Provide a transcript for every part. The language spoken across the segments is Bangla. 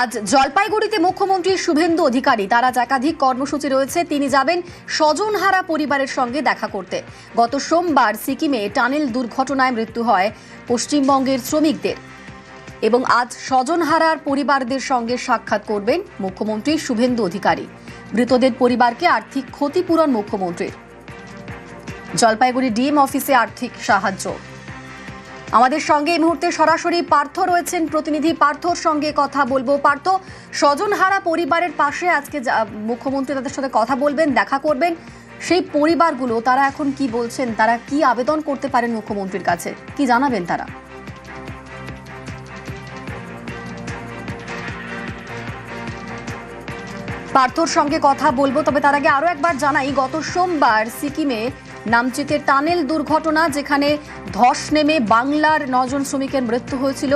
আজ জলপাইগুড়িতে মুখ্যমন্ত্রী শুভেন্দু অধিকারী তার আজ একাধিক কর্মসূচি রয়েছে। তিনি যাবেন স্বজনহারা পরিবারের সঙ্গে দেখা করতে। গত সোমবার সিকিমে টানেল দুর্ঘটনায় মৃত্যু হয় পশ্চিমবঙ্গের শ্রমিকদের এবং আজ স্বজনহারার পরিবারদের সঙ্গে সাক্ষাৎ করবেন মুখ্যমন্ত্রী শুভেন্দু অধিকারী। মৃতদের পরিবারকে আর্থিক ক্ষতিপূরণ মুখ্যমন্ত্রীর। জলপাইগুড়ি ডিএম অফিসে আর্থিক সাহায্য। আমাদের সঙ্গে এই মুহূর্তে সরাসরি পার্থ রয়েছেন প্রতিনিধি। পার্থর সঙ্গে কথা বলবো। পার্থ, স্বজনহারা পরিবারের পাশে আজকে মুখ্যমন্ত্রী তাদের সাথে কথা বলবেন, দেখা করবেন। সেই পরিবারগুলো তারা এখন কি বলছেন, তারা কি আবেদন করতে পারেন মুখ্যমন্ত্রীর কাছে, কি জানাবেন তারা? পার্থর সঙ্গে কথা বলবো, তবে তার আগে আরো একবার জানাই, গত সোমবার সিকিমে নামচিতে টানেল দুর্ঘটনা, যেখানে ধস নেমে বাংলার 9 জন শ্রমিকের মৃত্যু হয়েছিল।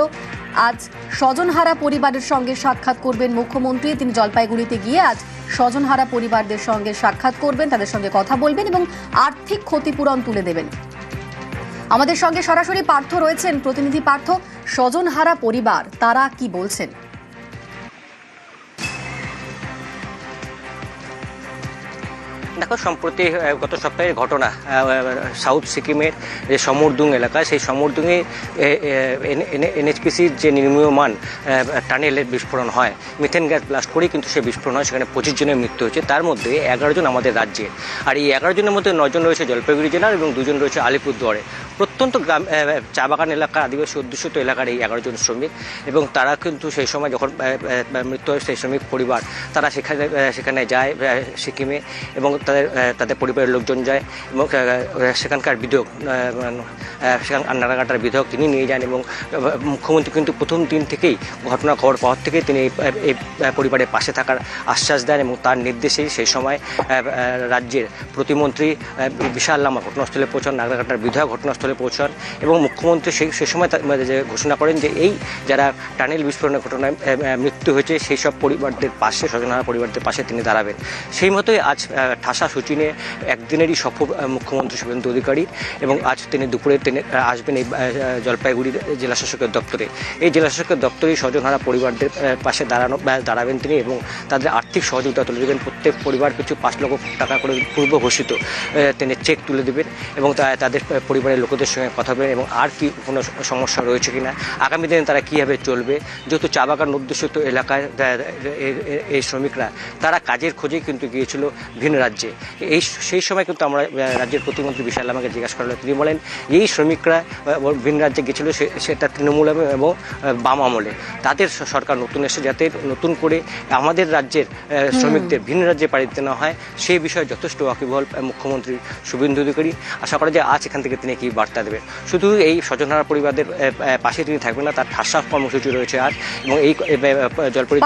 আজ স্বজনহারা পরিবারের সঙ্গে সাক্ষাৎ করবেন মুখ্যমন্ত্রী। তিনি জলপাইগুড়িতে গিয়ে আজ স্বজনহারা পরিবারদের সঙ্গে সাক্ষাৎ করবেন, তাদের সঙ্গে কথা বলবেন এবং আর্থিক ক্ষতিপূরণ তুলে দেবেন। আমাদের সঙ্গে সরাসরি পার্থ রয়েছেন প্রতিনিধি। পার্থ, স্বজনহারা পরিবার তারা কি বলছেন? দেখো, সম্প্রতি গত সপ্তাহের ঘটনা সাউথ সিকিমের যে সমরদুং এলাকা, সেই সমরদুঙে এনএইচপিসির যে নির্মীয়মান টানেলের বিস্ফোরণ হয়, মিথেন গ্যাস ব্লাস্ট করেই কিন্তু সে বিস্ফোরণ হয়। সেখানে 25 জনের মৃত্যু হয়েছে, তার মধ্যে 11 জন আমাদের রাজ্যে। আর এই 11 জনের মধ্যে 9 জন রয়েছে জলপাইগুড়ি জেলার এবং 2 জন রয়েছে আলিপুরদুয়ারে। প্রত্যন্ত গ্রাম, চা বাগান এলাকা, আদিবাসী অধ্যুষিত এলাকার এই 11 জন শ্রমিক। এবং তারা কিন্তু সেই সময় যখন মৃত্যু হয়, সেই শ্রমিক পরিবার তারা সেখানে যায় সিকিমে, এবং তাদের পরিবারের লোকজন যায় এবং সেখানকার বিধায়ক, নারাগাটার বিধায়ক, তিনি নিয়ে যান। এবং মুখ্যমন্ত্রী কিন্তু প্রথম দিন থেকেই ঘটনা খবর পাওয়ার থেকে তিনি এই পরিবারের পাশে থাকার আশ্বাস দেন এবং তার নির্দেশেই সেই সময় রাজ্যের প্রতিমন্ত্রী বিশাল লামা ঘটনাস্থলে পৌঁছান, নারাগাটার বিধায়ক ঘটনাস্থলে পৌঁছান এবং মুখ্যমন্ত্রী সেই সময় যে ঘোষণা করেন যে এই যারা টানেল বিস্ফোরণের ঘটনায় মৃত্যু হয়েছে সেই সব পরিবারদের পাশে, স্বজনহারা পরিবারদের পাশে তিনি দাঁড়াবেন। সেই মতোই আজ ঠাসা সূচি নিয়ে একদিনেরই সফর মুখ্যমন্ত্রী শুভেন্দু অধিকারী, এবং আজ তিনি দুপুরে তিনি আসবেন এই জলপাইগুড়ি জেলাশাসকের দপ্তরে। এই জেলাশাসকের দপ্তরে স্বজনহারা পরিবারদের পাশে দাঁড়াবেন তিনি এবং তাদের আর্থিক সহযোগিতা তুলে দেবেন। প্রত্যেক পরিবার কিছু 5 লক্ষ টাকা করে পূর্ব ঘোষিত তিনি চেক তুলে দেবেন এবং তাদের পরিবারের লোকেদের সঙ্গে কথা বলেন এবং আর কি কোনো সমস্যা রয়েছে কিনা, আগামী দিনে তারা কীভাবে চলবে। যেহেতু চা বাগান অধ্যুষিত এলাকায় এই শ্রমিকরা তারা কাজের খোঁজেই কিন্তু গিয়েছিল ভিন রাজ্যে। সেই সময় কিন্তু আমরা রাজ্যের প্রতিমন্ত্রী বিশাল লামাকে জিজ্ঞাসা করলে তিনি বলেন এই শ্রমিকরা ভিন রাজ্যে গিয়েছিল সেটা তৃণমূল এবং বাম আমলে। তাদের সরকার নতুন এসে যাতে নতুন করে আমাদের রাজ্যের শ্রমিকদের ভিন রাজ্যে পাড়ি দিতে না হয়, সেই বিষয়ে যথেষ্ট ওয়াকিবহাল মুখ্যমন্ত্রী শুভেন্দু অধিকারী। আশা করা যায় আজ এখান থেকে তিনি কি বার্তা দেবেন। শুধু এই স্বজনহারা পরিবারদের পাশে তিনি থাকবেন না, তার ঠাসা কর্মসূচি রয়েছে আজ। এবং এই জলপাইগুড়ি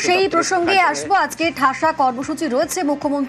সেই প্রসঙ্গে আসবো। আজকে ঠাসা কর্মসূচি রয়েছে মুখ্যমন্ত্রী।